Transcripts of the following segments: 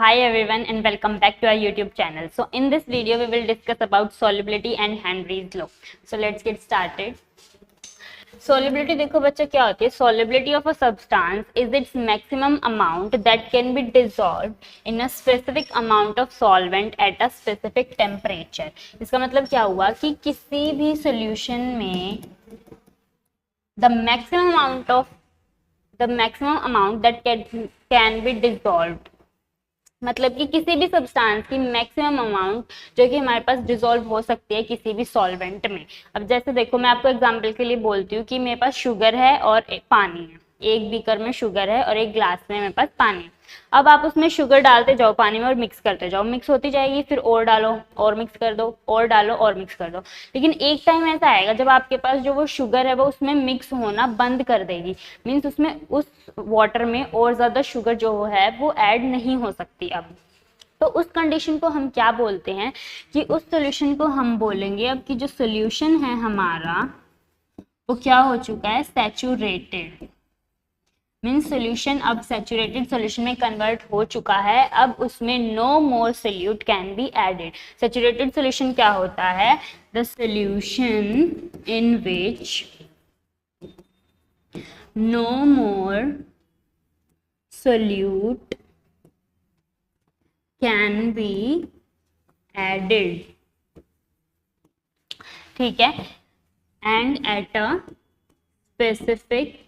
Hi everyone and welcome back to our YouTube channel. So in this video we will discuss about solubility and Henry's law. So let's get started. Solubility देखो बच्चा क्या होती है. Solubility of a substance is its maximum amount that can be dissolved in a specific amount of solvent at a specific temperature. इसका मतलब क्या हुआ कि किसी भी solution में the maximum amount that can be dissolved, मतलब कि किसी भी सब्सटेंस की मैक्सिमम अमाउंट जो कि हमारे पास डिसॉल्व हो सकती है किसी भी सॉल्वेंट में. अब जैसे देखो मैं आपको एग्जांपल के लिए बोलती हूँ कि मेरे पास शुगर है और पानी है. एक बीकर में शुगर है और एक ग्लास में मेरे पास पानी है. अब आप उसमें शुगर डालते जाओ पानी में और मिक्स करते जाओ, मिक्स होती जाएगी, फिर और डालो और मिक्स कर दो, और डालो और मिक्स कर दो. लेकिन एक टाइम ऐसा आएगा जब आपके पास जो वो शुगर है वो उसमें मिक्स होना बंद कर देगी. मीन्स उसमें उस वाटर में और ज़्यादा शुगर जो है वो ऐड नहीं हो सकती. अब तो उस कंडीशन को हम क्या बोलते हैं कि उस सोल्यूशन को हम बोलेंगे अब कि जो सोल्यूशन है हमारा वो क्या हो चुका है, सैचुरेटेड. मीन्स सोल्यूशन अब सैचुरेटेड सोल्यूशन में कन्वर्ट हो चुका है. अब उसमें no more solute can be added. Saturated solution क्या होता है, the solution in which no more solute can be added. ठीक है. And at a specific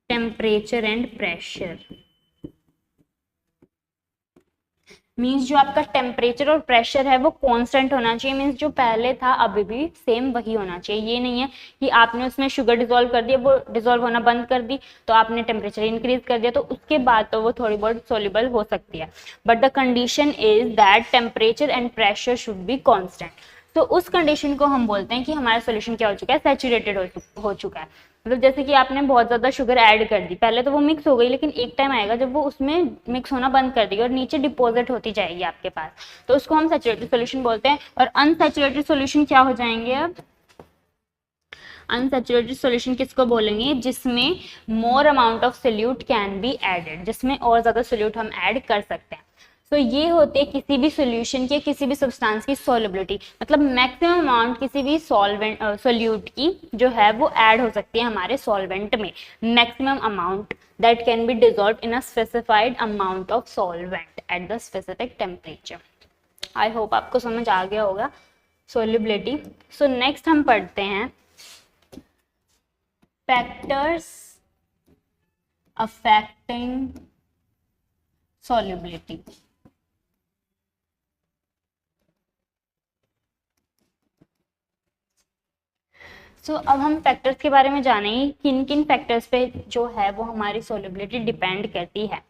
temperature and pressure. Means जो आपका टेम्परेचर और प्रेशर है वो कांस्टेंट होना चाहिए. मीन्स जो पहले था अभी भी सेम वही होना चाहिए. ये नहीं है कि आपने उसमें शुगर डिसॉल्व कर दिया, वो डिसॉल्व होना बंद कर दी तो आपने टेम्परेचर इंक्रीज कर दिया तो उसके बाद तो वो थोड़ी बहुत सोल्यूबल हो सकती है. But the condition is that temperature and pressure should be constant. तो उस कंडीशन को हम बोलते हैं कि हमारा सोल्यूशन क्या हो चुका है, सैचुरेटेड हो चुका है. मतलब जैसे कि आपने बहुत ज़्यादा शुगर ऐड कर दी, पहले तो वो मिक्स हो गई लेकिन एक टाइम आएगा जब वो उसमें मिक्स होना बंद कर देगी और नीचे डिपॉजिट होती जाएगी आपके पास, तो उसको हम सैचुरेटेड सॉल्यूशन बोलते हैं. और अनसैचुरेटेड सॉल्यूशन क्या हो जाएंगे, अब अनसैचुरेटेड सॉल्यूशन किसको बोलेंगे, जिसमें more amount of solute can be added, जिसमें और ज़्यादा सोल्यूट हम ऐड कर सकते हैं. तो ये होते हैं किसी भी सॉल्यूशन की, किसी भी सब्सटेंस की सॉल्युबिलिटी. मतलब मैक्सिमम अमाउंट किसी भी सॉल्वेंट सोल्यूट की जो है वो ऐड हो सकती है हमारे सॉल्वेंट में. Maximum amount that can be dissolved in a specified amount of solvent at the specific temperature. I hope आपको समझ आ गया होगा सॉल्युबिलिटी. सो नेक्स्ट हम पढ़ते हैं फैक्टर्स अफेक्टिंग सॉल्युबिलिटी. अब हम फैक्टर्स के बारे में जानेंगे, किन किन फैक्टर्स पे जो है वो हमारी सॉल्युबिलिटी डिपेंड करती है.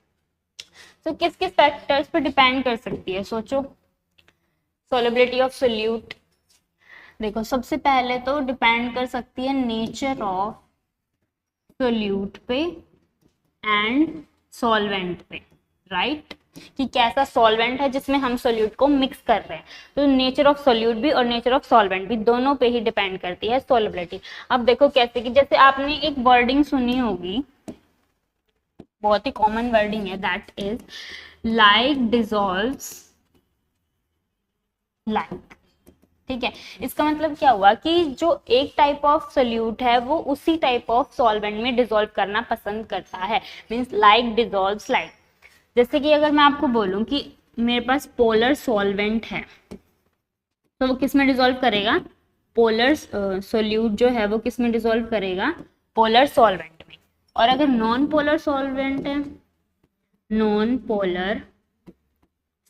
किस किस फैक्टर्स पे डिपेंड कर सकती है, सोचो. सॉल्युबिलिटी ऑफ सोल्यूट, देखो सबसे पहले तो डिपेंड कर सकती है नेचर ऑफ सोल्यूट पे एंड सॉल्वेंट पे, राइट. कि कैसा सॉल्वेंट है जिसमें हम सोल्यूट को मिक्स कर रहे हैं. तो नेचर ऑफ सोल्यूट भी और नेचर ऑफ सॉल्वेंट भी दोनों पे ही डिपेंड करती है सॉल्युबिलिटी. अब देखो कैसे, कि जैसे आपने एक वर्डिंग सुनी होगी, बहुत ही कॉमन वर्डिंग है, that is like dissolves like. ठीक है. इसका मतलब क्या हुआ कि जो एक टाइप ऑफ सोल्यूट है वो उसी टाइप ऑफ सॉल्वेंट में डिसॉल्व करना पसंद करता है. Means like dissolves like. जैसे कि अगर मैं आपको बोलूं कि मेरे पास पोलर सॉल्वेंट है तो वो किस में डिसॉल्व करेगा, पोलर सोल्यूट जो है वो किस में डिसॉल्व करेगा, पोलर सॉल्वेंट में. और अगर नॉन पोलर सॉल्वेंट है, नॉन पोलर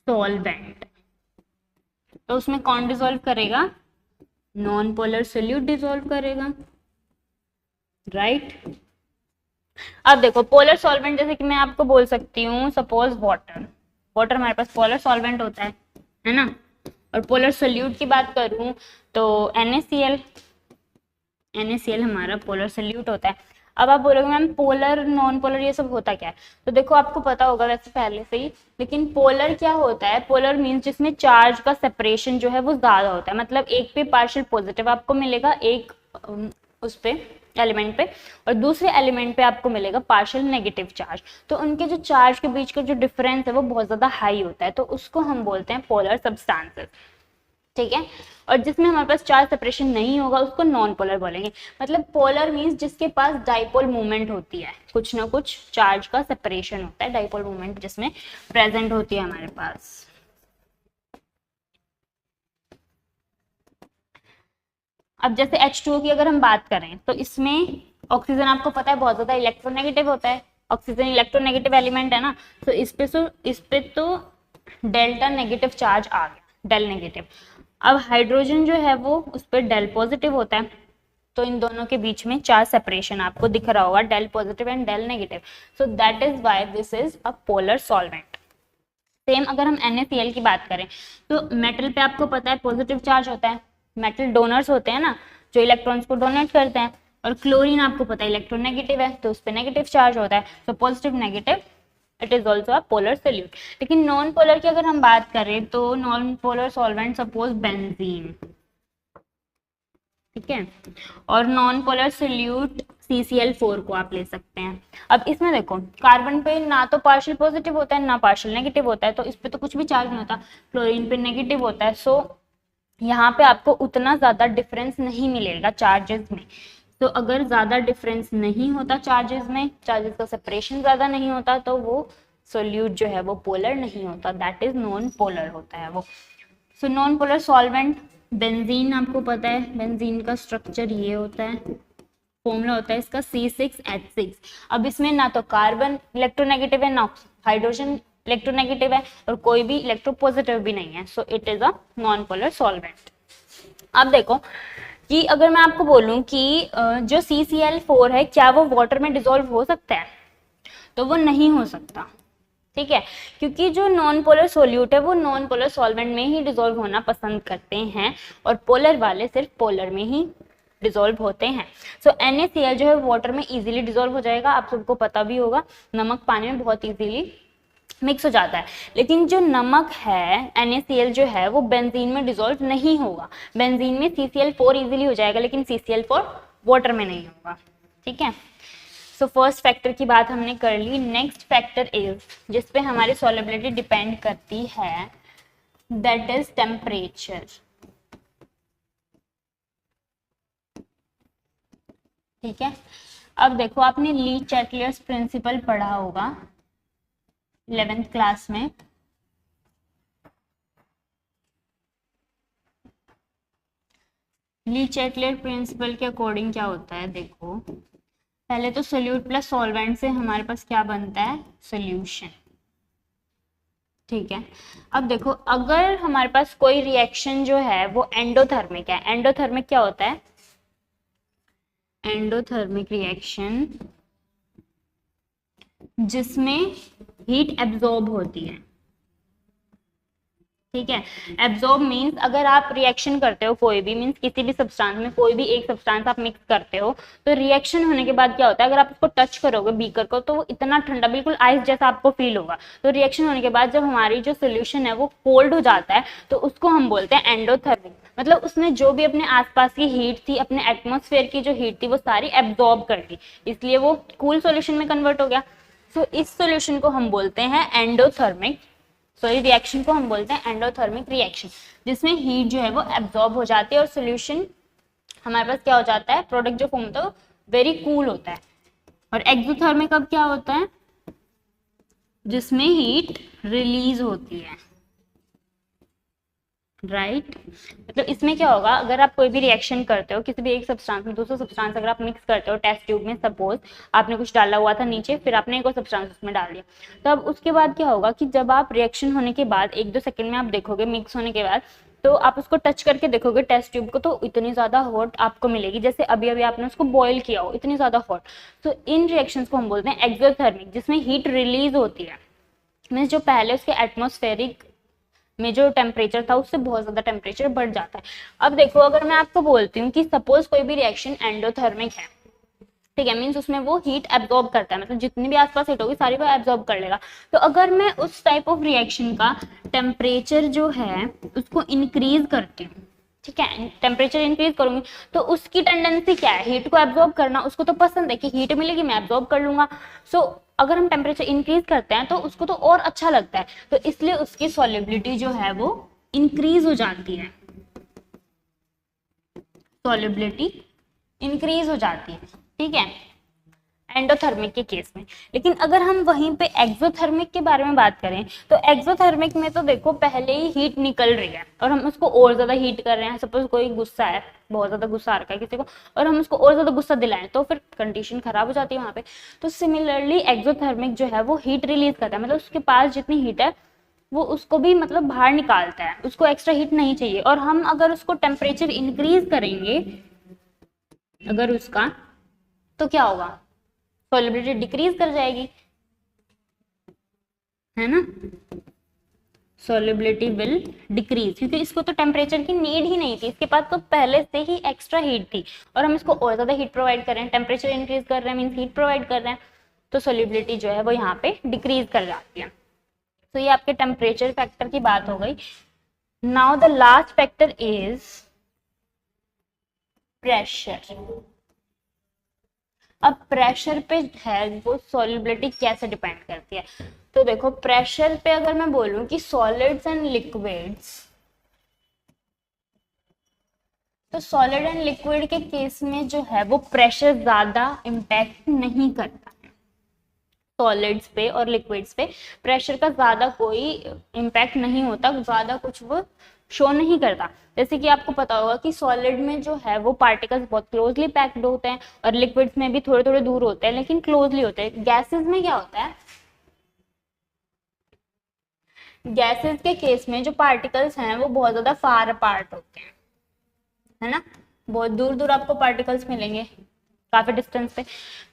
सॉल्वेंट, तो उसमें कौन डिसॉल्व करेगा, नॉन पोलर सोल्यूट डिसॉल्व करेगा, राइट. अब देखो पोलर सॉल्वेंट, जैसे कि मैं आपको बोल सकती हूँ सपोज वाटर हमारे पास पोलर सॉल्वेंट होता है ना. और पोलर सोल्यूट की बात करूँ तो NaCl हमारा पोलर सोल्यूट होता है. अब आप बोलोगे मैम पोलर नॉन पोलर ये सब होता क्या है, तो देखो आपको पता होगा वैसे पहले से ही, लेकिन पोलर क्या होता है, पोलर मीन्स जिसमें चार्ज का सेपरेशन जो है वो ज्यादा होता है. मतलब एक पे पार्शियल पॉजिटिव आपको मिलेगा, एक उस पे एलिमेंट पे और दूसरे एलिमेंट पे आपको मिलेगा पार्शियल नेगेटिव चार्ज। तो उनके जो चार्ज के बीच का जो डिफरेंस है वो बहुत ज़्यादा हाई होता है, तो उसको हम बोलते हैं पोलर सब्सटेंसेस। ठीक है, और जिसमें हमारे पास चार्ज सेपरेशन नहीं होगा उसको नॉन पोलर बोलेंगे। मतलब पोलर मींस जिसके पास डाइपोल मूवमेंट होती है, कुछ ना कुछ चार्ज का सेपरेशन होता है, डाइपोल मूवमेंट जिसमें प्रेजेंट होती है हमारे पास। अब जैसे H2O की अगर हम बात करें तो इसमें ऑक्सीजन आपको पता है बहुत ज्यादा इलेक्ट्रोनेगेटिव होता है, ऑक्सीजन इलेक्ट्रोनेगेटिव एलिमेंट है ना, तो इस पे तो डेल्टा नेगेटिव चार्ज आ गया, डेल नेगेटिव। अब हाइड्रोजन जो है वो उस पर डेल पॉजिटिव होता है, तो इन दोनों के बीच में चार्ज सेपरेशन आपको दिख रहा होगा, del positive and del negative. So that is why this is a polar solvent. Same अगर हम NaCl की बात करें तो मेटल पे आपको पता है पॉजिटिव चार्ज होता है, मेटल डोनर्स होते हैं ना जो इलेक्ट्रॉन्स को डोनेट करते हैं, और क्लोरीन आपको पता है इलेक्ट्रोनेगेटिव है तो उस पर नेगेटिव चार्ज होता है, so positive negative, it is also a polar solute. लेकिन नॉन पोलर की अगर हम बात करें तो non polar solvent suppose benzene, ठीक है, और नॉन पोलर सोल्यूट CCl4 को आप ले सकते हैं। अब इसमें देखो कार्बन पे ना तो पार्शियल पॉजिटिव होता है ना पार्शियल नेगेटिव होता है, तो इस पे तो कुछ भी चार्ज नहीं होता, क्लोरीन पे नेगेटिव होता है, सो यहाँ पे आपको उतना ज़्यादा डिफरेंस नहीं मिलेगा चार्जेस में। तो अगर ज़्यादा डिफरेंस नहीं होता चार्जेस में, चार्जेस का सेपरेशन ज़्यादा नहीं होता, तो वो सोल्यूट जो है वो पोलर नहीं होता, दैट इज नॉन पोलर होता है वो। So non polar solvent benzene आपको पता है, बेंजीन का स्ट्रक्चर ये होता है, फॉर्मूला होता है इसका C6H6। अब इसमें ना तो कार्बन इलेक्ट्रोनेगेटिव है ना हाइड्रोजन इलेक्ट्रोनेगेटिव है और कोई भी इलेक्ट्रोपॉजिटिव भी नहीं है, so it is a non polar solvent. अब देखो कि अगर मैं आपको बोलूं कि जो CCl4 है क्या वो वाटर में डिसॉल्व हो सकता है, तो वो नहीं हो सकता, ठीक है, क्योंकि जो नॉन पोलर सोल्यूट है वो नॉन पोलर सॉल्वेंट में ही डिसॉल्व होना पसंद करते हैं और पोलर वाले सिर्फ पोलर में ही डिसॉल्व होते हैं। सो NaCl जो है वाटर में इजीली डिसॉल्व हो जाएगा, आप सबको पता भी होगा नमक पानी में बहुत इजीली मिक्स हो जाता है, लेकिन जो नमक है NaCl जो है वो बेंजीन में डिसॉल्व नहीं होगा, बेंजीन में CCl4 इजीली हो जाएगा लेकिन CCl4 वाटर में नहीं होगा, ठीक है। सो फर्स्ट फैक्टर की बात हमने कर ली। नेक्स्ट फैक्टर इज जिस पे हमारी सॉल्युबिलिटी डिपेंड करती है, दैट इज टेम्परेचर, ठीक है। अब देखो आपने ली चैटलियर्स प्रिंसिपल पढ़ा होगा 11th क्लास में, ली चैटलियर प्रिंसिपल के अकॉर्डिंग क्या होता है, देखो पहले तो सोल्यूट प्लस सॉल्वेंट से हमारे पास क्या बनता है, सोल्यूशन, ठीक है। अब देखो अगर हमारे पास कोई रिएक्शन जो है वो एंडोथर्मिक है, एंडोथर्मिक क्या होता है, एंडोथर्मिक रिएक्शन जिसमें हीट एब्जॉर्ब होती है, ठीक है। एब्जॉर्ब मींस अगर आप रिएक्शन करते हो कोई भी, मींस किसी भी सब्सटेंस में कोई भी एक सब्सटेंस आप मिक्स करते हो तो रिएक्शन होने के बाद क्या होता है, अगर आप उसको टच करोगे बीकर को तो वो इतना ठंडा बिल्कुल आइस जैसा आपको फील होगा, तो रिएक्शन होने के बाद जब हमारी जो सोल्यूशन है वो कोल्ड हो जाता है तो उसको हम बोलते हैं एंडोथर्मिक। मतलब उसने जो भी अपने आसपास की हीट थी, अपने एटमॉस्फेयर की जो हीट थी वो सारी एब्जॉर्ब कर ली, इसलिए वो कूल सोल्यूशन में कन्वर्ट हो गया। सो इस सोल्यूशन को हम बोलते हैं एंडोथर्मिक, सॉरी रिएक्शन को हम बोलते हैं एंडोथर्मिक रिएक्शन, जिसमें हीट जो है वो एब्जॉर्ब हो जाती है और सोल्यूशन हमारे पास क्या हो जाता है, प्रोडक्ट जो फॉर्म होता है वेरी कूल होता है। और एक्सोथर्मिक अब क्या होता है, जिसमें हीट रिलीज होती है, राइट। मतलब इसमें क्या होगा, अगर आप कोई भी रिएक्शन करते हो किसी भी एक सब्सटेंस में दूसरा सब्सटेंस अगर आप मिक्स करते हो टेस्ट ट्यूब में, सपोज आपने कुछ डाला हुआ था नीचे फिर आपने एक और सब्सटेंस उसमें डाल दिया, तो अब उसके बाद क्या होगा कि जब आप रिएक्शन होने के बाद 1-2 सेकंड में आप देखोगे मिक्स होने के बाद, तो आप उसको टच करके देखोगे टेस्ट ट्यूब को तो इतनी ज़्यादा हॉट आपको मिलेगी जैसे अभी अभी आपने उसको बॉईल किया हो, इतनी ज़्यादा हॉट। तो इन रिएक्शंस को हम बोलते हैं एक्सोथर्मिक, जिसमें हीट रिलीज होती है, मीन्स जो पहले उसके एटमॉस्फेरिक में जो टेम्परेचर था उससे बहुत ज्यादा टेम्परेचर बढ़ जाता है। अब देखो अगर मैं आपको बोलती हूँ कि सपोज कोई भी रिएक्शन एंडोथर्मिक है, ठीक है, मीन्स उसमें वो हीट एब्जॉर्ब करता है, मतलब जितनी भी आसपास हीट होगी सारी वो एब्जॉर्ब कर लेगा। तो अगर मैं उस टाइप ऑफ रिएक्शन का टेम्परेचर जो है उसको इंक्रीज करती हूँ, ठीक है, टेम्परेचर इंक्रीज करूंगी तो उसकी टेंडेंसी क्या है, हीट को एब्जॉर्ब करना, उसको तो पसंद है कि हीट मिलेगी मैं एब्जॉर्ब कर लूंगा। सो अगर हम टेम्परेचर इंक्रीज करते हैं तो उसको तो और अच्छा लगता है, तो इसलिए उसकी सॉल्युबिलिटी जो है वो इंक्रीज हो जाती है, सॉल्युबिलिटी इंक्रीज हो जाती है। ठीक है, एंडोथर्मिक के केस में। लेकिन अगर हम वहीं पे एक्सोथर्मिक के बारे में बात करें तो एक्सोथर्मिक में तो देखो पहले ही हीट निकल रही है और हम उसको और ज्यादा हीट कर रहे हैं। सपोज कोई गुस्सा है, बहुत ज्यादा गुस्सा आ रखा है किसी को, और हम उसको और ज्यादा गुस्सा दिलाएं तो फिर कंडीशन खराब हो जाती है वहां पे। तो सिमिलरली एक्सोथर्मिक जो है वो हीट रिलीज करता है, मतलब उसके पास जितनी हीट है वो उसको भी मतलब बाहर निकालता है, उसको एक्स्ट्रा हीट नहीं चाहिए। और हम अगर उसको टेम्परेचर इंक्रीज करेंगे अगर उसका, तो क्या होगा, सॉल्युबिलिटी डिक्रीज कर जाएगी, है ना, सॉल्युबिलिटी विल डिक्रीज, क्योंकि इसको तो टेम्परेचर की नीड ही नहीं थी, इसके पास तो पहले से ही एक्स्ट्रा हीट थी और हम इसको और ज्यादा हीट प्रोवाइड कर रहे हैं, टेम्परेचर इंक्रीज कर रहे हैं मीन्स हीट प्रोवाइड कर रहे हैं, तो सॉल्युबिलिटी जो है वो यहाँ पे डिक्रीज कर जाती है। तो ये आपके टेम्परेचर फैक्टर की बात हो गई। Now the last factor is pressure. अब प्रेशर पे है वो सॉल्युबिलिटी कैसे डिपेंड करती है, तो देखो प्रेशर पे अगर मैं बोलूं कि सॉलिड्स एंड लिक्विड्स, तो सॉलिड एंड लिक्विड के केस में जो है वो प्रेशर ज्यादा इम्पैक्ट नहीं करता है, सॉलिड्स पे और लिक्विड्स पे प्रेशर का ज्यादा कोई इम्पैक्ट नहीं होता, ज्यादा कुछ वो शो नहीं करता। जैसे कि आपको पता होगा कि सॉलिड में जो है वो पार्टिकल्स बहुत क्लोजली पैक्ड होते हैं और लिक्विड्स में भी थोड़े थोड़े दूर होते हैं लेकिन क्लोजली होते हैं। गैसेस में क्या होता है, गैसेस के केस में जो पार्टिकल्स हैं वो बहुत ज्यादा फार अपार्ट होते हैं, है ना, बहुत दूर दूर आपको पार्टिकल्स मिलेंगे काफी डिस्टेंस पे।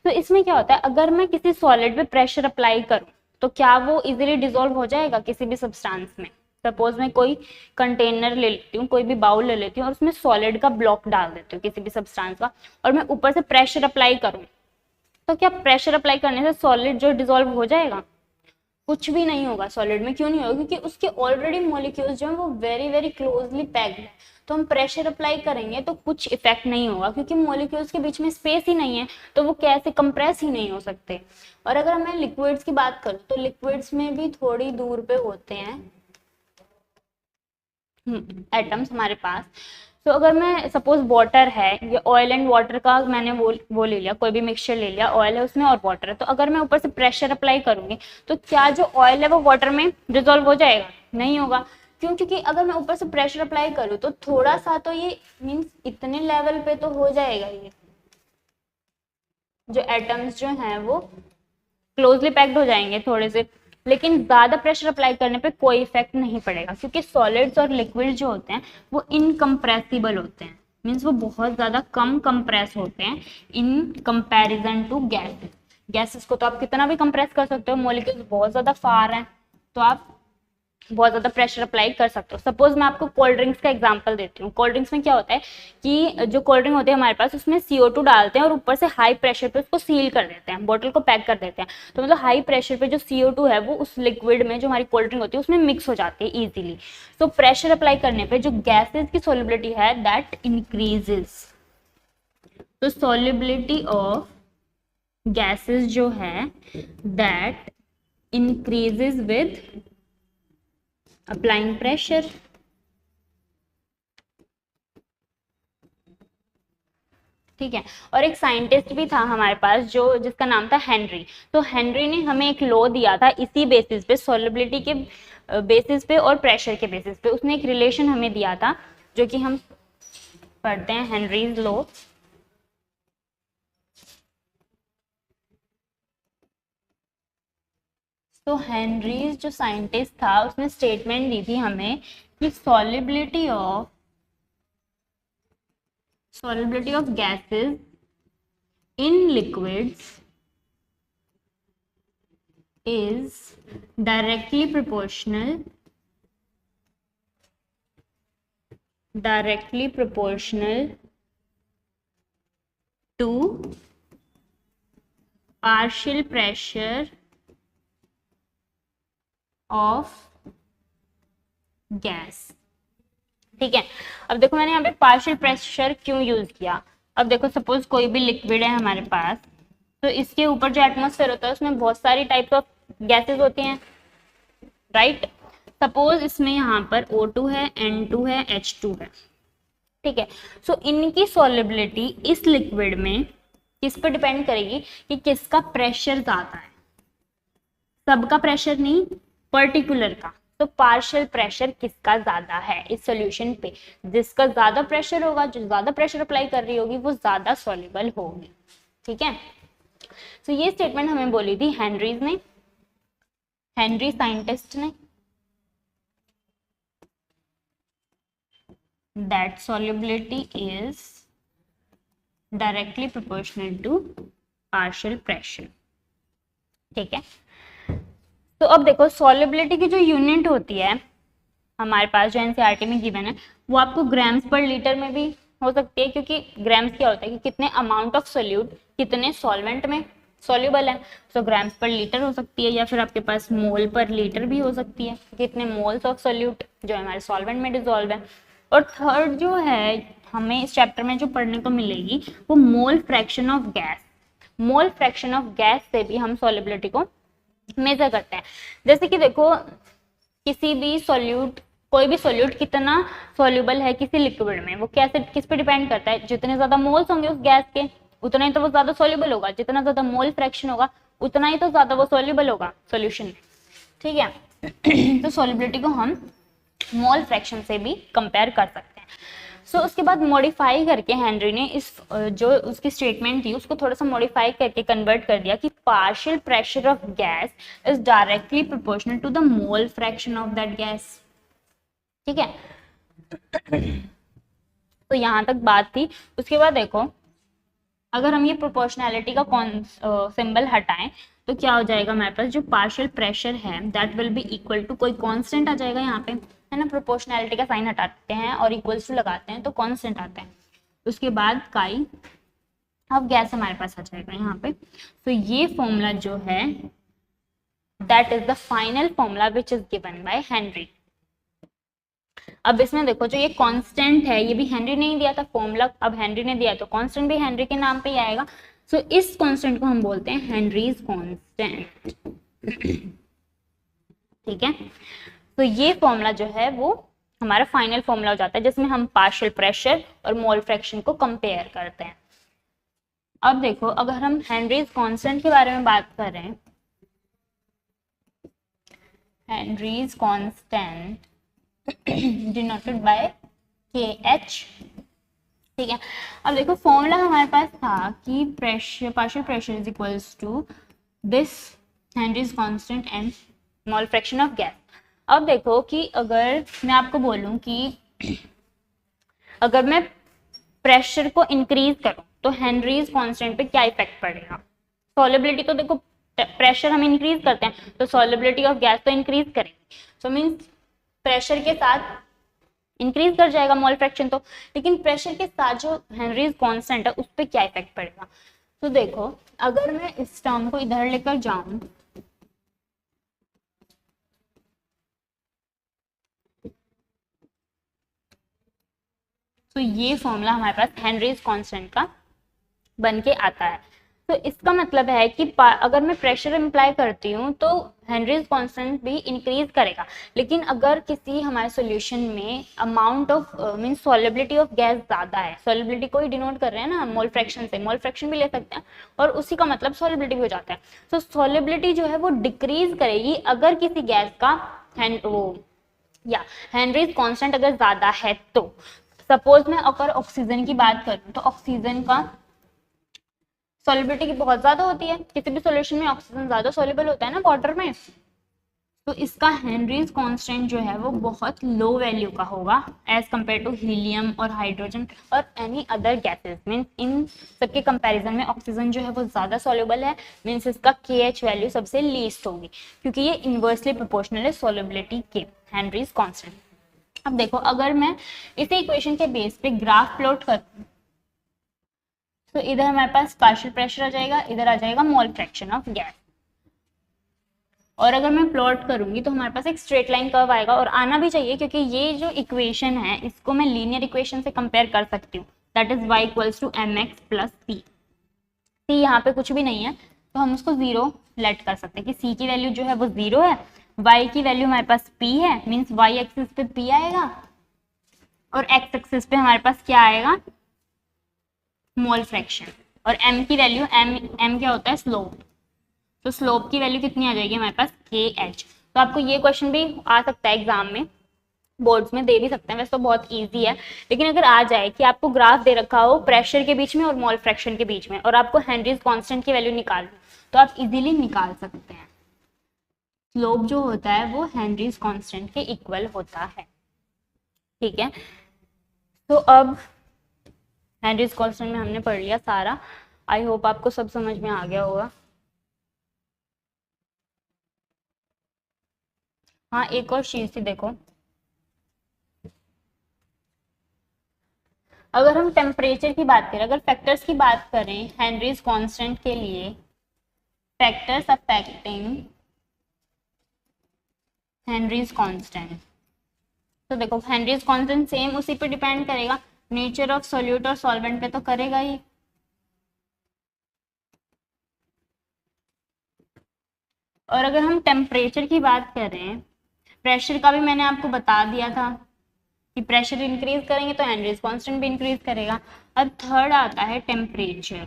तो इसमें क्या होता है, अगर मैं किसी सॉलिड पे प्रेशर अप्लाई करूं तो क्या वो इजीली डिसॉल्व हो जाएगा किसी भी सब्सटेंस में। सपोज मैं कोई कंटेनर ले लेती हूँ, कोई भी बाउल ले लेती हूँ और उसमें सॉलिड का ब्लॉक डाल देती हूँ किसी भी सब्सटेंस का, और मैं ऊपर से प्रेशर अप्लाई करूँ, तो क्या प्रेशर अप्लाई करने से सॉलिड जो डिसॉल्व हो जाएगा, कुछ भी नहीं होगा सॉलिड में। क्यों नहीं होगा, क्योंकि उसके ऑलरेडी मॉलिक्यूल्स जो है वो वेरी वेरी क्लोजली पैक्ड है। तो हम प्रेशर अप्लाई करेंगे तो कुछ इफेक्ट नहीं होगा क्योंकि मॉलिक्यूल्स के बीच में स्पेस ही नहीं है, तो वो कैसे कंप्रेस ही नहीं हो सकते। और अगर मैं लिक्विड्स की बात करूँ तो लिक्विड्स में भी थोड़ी दूर पे होते हैं एटम्स हमारे पास। तो अगर मैं सपोज वाटर है, ये ऑयल एंड वाटर का मैंने वो ले लिया, कोई भी मिक्सचर ले लिया, ऑयल है उसमें और वाटर है, तो अगर मैं ऊपर से प्रेशर अप्लाई करूंगी तो क्या जो ऑयल है वो वाटर में डिसॉल्व हो जाएगा, नहीं होगा। क्यों, क्योंकि अगर मैं ऊपर से प्रेशर अप्लाई करूँ तो थोड़ा सा तो ये मीन्स इतने लेवल पे तो हो जाएगा, ये जो एटम्स जो हैं वो क्लोजली पैक्ड हो जाएंगे थोड़े से, लेकिन ज्यादा प्रेशर अप्लाई करने पे कोई इफेक्ट नहीं पड़ेगा क्योंकि सॉलिड्स और लिक्विड जो होते हैं वो इनकम्प्रेसिबल होते हैं, मीन्स वो बहुत ज्यादा कम कंप्रेस होते हैं in comparison to gases. Gases को तो आप कितना भी कंप्रेस कर सकते हो, मॉलिक्यूल्स बहुत ज्यादा फार हैं, तो आप बहुत ज्यादा प्रेशर अप्लाई कर सकते हो। सपोज मैं आपको कोल्ड ड्रिंक्स का एग्जांपल देती हूँ। कोल्ड ड्रिंक्स में क्या होता है कि जो कोल्ड ड्रिंक होती है हमारे पास उसमें CO2 डालते हैं और ऊपर से हाई प्रेशर पे उसको सील कर देते हैं, बोतल को पैक कर देते हैं। तो मतलब हाई प्रेशर पे जो CO2 है वो उस लिक्विड में जो हमारी कोल्ड ड्रिंक होती है उसमें मिक्स हो जाती है इजीली। तो प्रेशर अप्लाई करने पर जो गैसेज की सोलिबिलिटी है दैट इंक्रीजेज। तो सोलिबिलिटी ऑफ गैसेज जो है that increases with applying pressure. ठीक है, और एक साइंटिस्ट भी था हमारे पास जो जिसका नाम था हेनरी। तो हेनरी ने हमें एक लॉ दिया था इसी बेसिस पे, सॉल्युबिलिटी के बेसिस पे और प्रेशर के बेसिस पे। उसने एक रिलेशन हमें दिया था जो कि हम पढ़ते हैं, हेनरीज लॉ। तो हेनरीज जो साइंटिस्ट था उसने स्टेटमेंट दी थी हमें कि solubility of gases in liquids is directly proportional to partial pressure of gas। ठीक है। अब देखो मैंने यहाँ पे पार्शियल प्रेशर क्यों यूज किया। अब देखो सपोज कोई भी लिक्विड है हमारे पास, तो इसके ऊपर जो एटमॉस्फेयर होता है उसमें बहुत सारी टाइप्स ऑफ गैसेस होती हैं, राइट। सपोज इसमें यहाँ पर O2 है, N2 है, H2 है, ठीक है। सो इनकी सॉलिबिलिटी इस लिक्विड में किस पर डिपेंड करेगी कि किसका प्रेशर ज्यादा है। सबका प्रेशर नहीं, पर्टिकुलर का। तो पार्शियल प्रेशर किसका ज्यादा है इस सॉल्यूशन पे, जिसका ज्यादा प्रेशर होगा, जो ज्यादा प्रेशर अप्लाई कर रही होगी वो ज्यादा सॉल्युबल होगी, ठीक है। तो ये स्टेटमेंट हमें बोली थी हेनरीज ने, हेनरी साइंटिस्ट ने, that solubility is directly proportional to partial pressure, ठीक है। तो अब देखो solubility की जो यूनिट होती है हमारे पास जो एनसीईआरटी में गिवन है वो आपको ग्राम्स पर लीटर में भी हो सकती है, क्योंकि ग्राम्स क्या होता है कि कितने अमाउंट ऑफ सोल्यूट कितने सॉल्वेंट में सॉल्युबल है। सो ग्राम्स पर लीटर हो सकती है, या फिर आपके पास मोल पर लीटर भी हो सकती है, कितने मोल्स ऑफ सोल्यूट जो हमारे सॉल्वेंट में डिजोल्व है। और थर्ड जो है हमें इस चैप्टर में जो पढ़ने को मिलेगी वो मोल fraction of gas. Mole fraction of gas से भी हम सॉल्युबिलिटी को मेजर करते हैं। जैसे कि देखो किसी भी सॉल्यूट, कोई भी सॉल्यूट कितना सॉल्युबल है किसी लिक्विड में, वो कैसे किस पे डिपेंड करता है, जितने ज्यादा मोल्स होंगे उस गैस के उतना ही तो वो ज्यादा सॉल्युबल होगा, जितना ज्यादा मोल फ्रैक्शन होगा उतना ही तो ज्यादा वो सॉल्युबल होगा सॉल्यूशन में, ठीक है। तो सॉल्युबिलिटी को हम मोल फ्रैक्शन से भी कंपेयर कर सकते हैं। सो उसके बाद मॉडिफाई करके हेनरी ने इस जो उसकी स्टेटमेंट थी उसको थोड़ा सा मॉडिफाई करके कन्वर्ट कर दिया कि partial pressure of gas is directly proportional to the mole fraction of that gas, ठीक है। तो यहां तक बात थी। उसके बाद देखो अगर हम ये प्रोपोर्शनैलिटी का सिंबल हटाएं तो क्या हो जाएगा, हमारे पास जो पार्शियल प्रेशर है that will be equal to कोई कांस्टेंट आ जाएगा यहाँ पे, है ना। प्रोपोर्शनैलिटी का साइन हटाते हैं और इक्वल्स टू लगाते हैं तो कांस्टेंट आता है। उसके बाद काई अब गैस हमारे पास आ जाएगा यहाँ पे। तो ये फॉर्मूला जो है that is the final formula which is given by Henry. अब इसमें देखो जो ये कांस्टेंट है ये भी हेनरी ने ही दिया था फॉर्मूला, अब हेनरी ने दिया तो कांस्टेंट भी हेनरी के नाम पे ही आएगा। सो इस कांस्टेंट को हम बोलते हैं हेनरीज कांस्टेंट, ठीक है। तो ये फॉर्मूला जो है वो हमारा फाइनल फॉर्मूला हो जाता है जिसमें हम पार्शियल प्रेशर और मोल फ्रैक्शन को कंपेयर करते हैं। अब देखो अगर हम हेनरीज कांस्टेंट के बारे में बात कर रहे हैं, Henrys constant denoted by KH, ठीक है। अब देखो फॉर्मूला हमारे पास था कि pressure partial pressure is equals to this Henry's constant and mole fraction of gas. अब देखो कि अगर मैं आपको बोलूं कि अगर मैं प्रेशर को इंक्रीज करूं तो हेनरीज कांस्टेंट पे क्या इफेक्ट पड़ेगा। सॉल्युबिलिटी तो देखो प्रेशर हम इंक्रीज करते हैं तो सॉल्युबिलिटी ऑफ गैस तो इंक्रीज करेगी, सो मीन्स प्रेशर के साथ इंक्रीज कर जाएगा मोल फ्रैक्शन तो, लेकिन प्रेशर के साथ जो हेनरीज कांस्टेंट है उस पर क्या इफेक्ट पड़ेगा। तो देखो अगर मैं इस टर्म को इधर लेकर जाऊं तो ये फॉर्मूला हमारे पास हेनरीज कांस्टेंट का बन के आता है। तो इसका मतलब है कि अगर मैं प्रेशर अप्लाई करती हूँ तो हेनरीज कांस्टेंट भी इंक्रीज करेगा, लेकिन अगर किसी हमारे सॉल्यूशन में amount of means solubility of gas ज़्यादा है, सॉल्युबिलिटी को ही डिनोट कर रहे हैं ना मोल फ्रैक्शन से, मोल फ्रैक्शन भी ले सकते हैं और उसी का मतलब सॉल्युबिलिटी भी हो जाता है। तो सॉल्युबिलिटी जो है वो डिक्रीज करेगी अगर किसी गैस का हेनरीज कांस्टेंट अगर ज़्यादा है तो। सपोज मैं अगर ऑक्सीजन की बात करूँ तो ऑक्सीजन का सॉल्युबिलिटी बहुत ज्यादा होती है, किसी भी सॉल्यूशन में ऑक्सीजन ज्यादा सॉल्युबल होता है ना वाटर में, तो इसका हेनरीज कांस्टेंट जो है वो बहुत लो वैल्यू का होगा एज कंपेयर टू हीलियम और हाइड्रोजन और any other gases. Means in सबके कंपैरिजन में ऑक्सीजन जो है वो ज्यादा सॉल्युबल है, मीन्स इसका KH वैल्यू सबसे लीस्ट होगी क्योंकि ये इनवर्सली प्रोपोर्शनल है सॉल्युबिलिटी के हेनरीज कांस्टेंट। अब देखो अगर मैं इसी इक्वेशन के बेस पे ग्राफ प्लॉट करूँ तो इधर हमारे पास पार्शियल प्रेशर आ जाएगा, इधर आ जाएगा मोल फ्रैक्शन ऑफ गैस। और अगर मैं प्लॉट करूंगी तो हमारे पास एक स्ट्रेट लाइन कर्व आएगा, और आना भी चाहिए क्योंकि ये जो इक्वेशन है इसको मैं लीनियर इक्वेशन से कंपेयर कर सकती हूँ, that is y equals to mx plus c। c यहाँ पे कुछ भी नहीं है तो हम उसको जीरो लेट कर सकते हैं कि c की वैल्यू जो है वो जीरो है, y की वैल्यू हमारे पास p है, मीन्स y एक्सिस पे p आएगा और x एक्सिस पे हमारे पास क्या आएगा, मोल फ्रैक्शन, और m की वैल्यू m क्या होता है, स्लोप। तो स्लोप की वैल्यू कितनी आ जाएगी हमारे पास, kh। तो आपको ये क्वेश्चन भी आ सकता है एग्जाम में, बोर्ड्स में दे भी सकते हैं, वैसे तो बहुत इजी है, लेकिन अगर आ जाए कि आपको ग्राफ दे रखा हो प्रेशर के बीच में और मोल फ्रैक्शन के बीच में और आपको हेनरीज कांस्टेंट की वैल्यू निकालनी, तो आप इजीली निकाल सकते हैं। स्लोप जो होता है वो हेनरीज कांस्टेंट के इक्वल होता है, ठीक है। तो अब हेनरीज कांस्टेंट में हमने पढ़ लिया सारा, आई होप आपको सब समझ में आ गया होगा। हाँ, एक और चीज थी, देखो अगर हम टेम्परेचर की बात करें, अगर फैक्टर्स की बात करें हेनरीज कांस्टेंट के लिए, फैक्टर्स अफेक्टिंग हेनरीज कांस्टेंट, तो देखो हेनरीज कांस्टेंट सेम उसी पे डिपेंड करेगा, नेचर ऑफ सॉल्यूट और सॉल्वेंट पे तो करेगा ही। और अगर हम टेम्परेचर की बात करें, प्रेशर का भी मैंने आपको बता दिया था कि प्रेशर इंक्रीज करेंगे तो हेनरीज कांस्टेंट भी इंक्रीज करेगा। अब थर्ड आता है टेम्परेचर।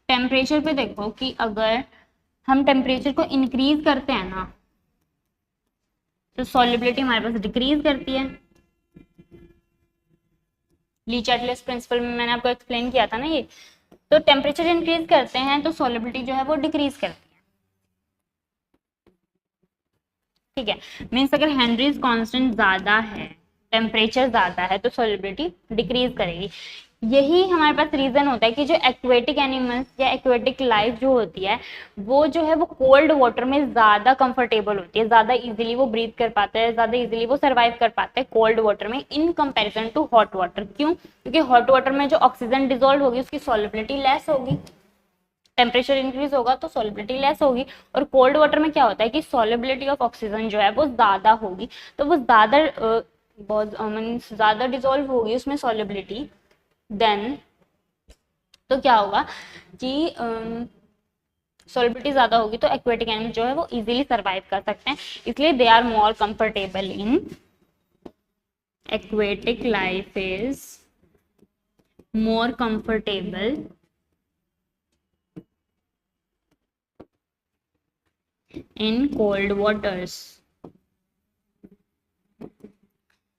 टेम्परेचर पे देखो कि अगर हम टेम्परेचर को इंक्रीज करते हैं ना तो सॉल्युबिलिटी हमारे पास डिक्रीज करती है। ली चार्टलेस प्रिंसिपल में मैंने आपको एक्सप्लेन किया था ना ये। तो टेम्परेचर इंक्रीज करते हैं तो सॉल्युबिलिटी जो है वो डिक्रीज करती है, ठीक है। मीन्स अगर हेनरीज कांस्टेंट ज्यादा है, टेम्परेचर ज्यादा है तो सॉल्युबिलिटी डिक्रीज करेगी। यही हमारे पास रीजन होता है कि जो एक्वेटिक एनिमल्स या एक्वेटिक लाइफ जो होती है वो जो है वो कोल्ड वाटर में ज्यादा कंफर्टेबल होती है, ज्यादा इजीली वो ब्रीथ कर पाते हैं, ज्यादा इजीली वो सर्वाइव कर पाते हैं कोल्ड वाटर में in comparison to hot water. क्यों? क्योंकि हॉट वाटर में जो ऑक्सीजन डिजोल्व होगी उसकी सॉल्युबिलिटी लेस होगी, टेम्परेचर इंक्रीज होगा तो सॉल्युबिलिटी लेस होगी। और कोल्ड वाटर में क्या होता है कि सॉल्युबिलिटी ऑफ ऑक्सीजन जो है वो ज्यादा होगी, तो वो ज्यादा बहुत मीन्स ज्यादा डिजोल्व होगी उसमें सॉल्युबिलिटी, देन तो क्या होगा कि सॉल्युबिलिटी ज्यादा होगी तो एक्वेटिक एनिमल जो है वो इजीली सर्वाइव कर सकते हैं, इसलिए they are more comfortable in aquatic life is more comfortable in cold waters,